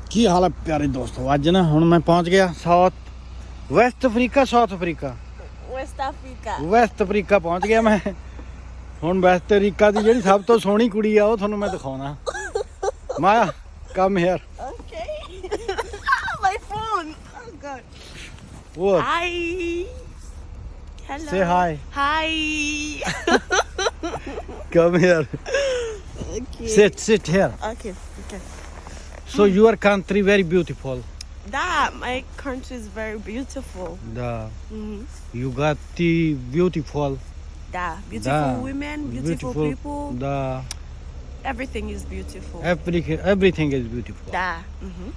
ਕੀ ਹਾਲ ਹੈ ਪਿਆਰੇ ਦੋਸਤੋ। ਅੱਜ ਨਾ ਹੁਣ ਮੈਂ ਪਹੁੰਚ ਗਿਆ ਵੈਸਟ ਅਫਰੀਕਾ ਵੈਸਟ ਅਫਰੀਕਾ ਪਹੁੰਚ ਗਿਆ ਮੈਂ। ਹੁਣ ਵੈਸਟ ਅਫਰੀਕਾ ਦੀ ਜਿਹੜੀ ਸਭ ਤੋਂ ਸੋਹਣੀ ਕੁੜੀ ਆ ਉਹ ਤੁਹਾਨੂੰ ਮੈਂ ਦਿਖਾਉਣਾ। Maya come here. Okay. My phone. Oh God. What? Hi. Hello. Say hi. Hi. Come here. Okay. Sit here. Okay. Okay. So your country very beautiful. My country is very beautiful. Mm-hmm. You got the beautiful. Beautiful women, beautiful people. Everything is beautiful. Everything is beautiful. Mm-hmm.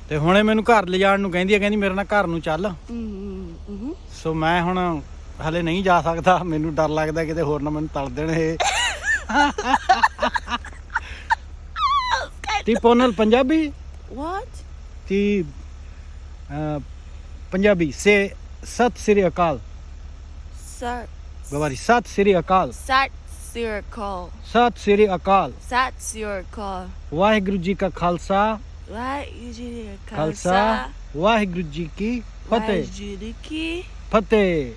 ਤੇ ਹੁਣੇ ਮੈਨੂੰ ਘਰ ਲਿਜਾਣ ਨੂੰ ਕਹਿੰਦੀ ਮੇਰੇ ਨਾਲ ਘਰ ਨੂੰ ਚੱਲ। Mm-hmm. ਸੋ ਮੈਂ ਹੁਣ ਹਲੇ ਨਹੀਂ ਜਾ ਸਕਦਾ, ਮੈਨੂੰ ਡਰ ਲੱਗਦਾ ਕਿਤੇ ਹੋਰ ਨਾ ਮੈਨੂੰ ਤਲ ਦੇਣ ਇਹ। ਤੀ ਪੋਨਲ ਪੰਜਾਬੀ What? ਤੀ ਪੰਜਾਬੀ ਸੇ ਸਤਿ ਸ੍ਰੀ ਅਕਾਲ। ਗਵਾਰੀ ਸਤਿ ਸ੍ਰੀ ਅਕਾਲ। ਸਤਿ ਸ੍ਰੀ ਅਕਾਲ। ਵਾਹਿਗੁਰੂ ਜੀ ਕਾ ਖਾਲਸਾ ਵਾਹਿਗੁਰੂ ਜੀ ਕੀ ਫਤਿਹ। ਫਤਿਹ।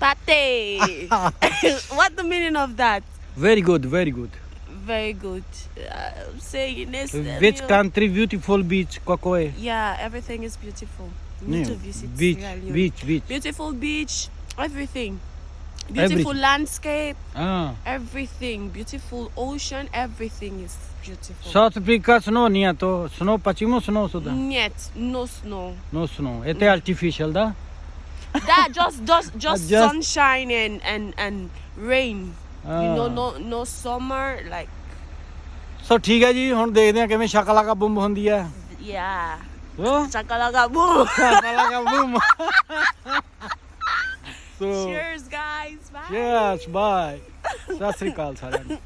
What the meaning of that? Very good, very good. Very good. Saying this. Which country beautiful beach Kokoe? Yeah, everything is beautiful. You need to visit beach, Sierra Leone. beach. Beautiful beach, everything. Beautiful landscape, everything. Beautiful ocean, everything is beautiful. South Africa snow niya to snow pachimo snow suda. Yet, no snow. No snow. Ete artificial da. That just sunshine and rain. You know, no summer like. ਸੋ ਠੀਕ ਹੈ ਜੀ, ਹੁਣ ਦੇਖਦੇ ਆ ਕਿਵੇਂ ਸ਼ਕਲਾਕਾ boom ਹੁੰਦੀ ਹੈ। Yeah. ਉਹ Chakalaka boom. Chakalaka boom. Cheers, guys. Bye. Yes, bye. Sat Sri ਅਕਾਲ ਸਾਰਿਆਂ ਨੂੰ।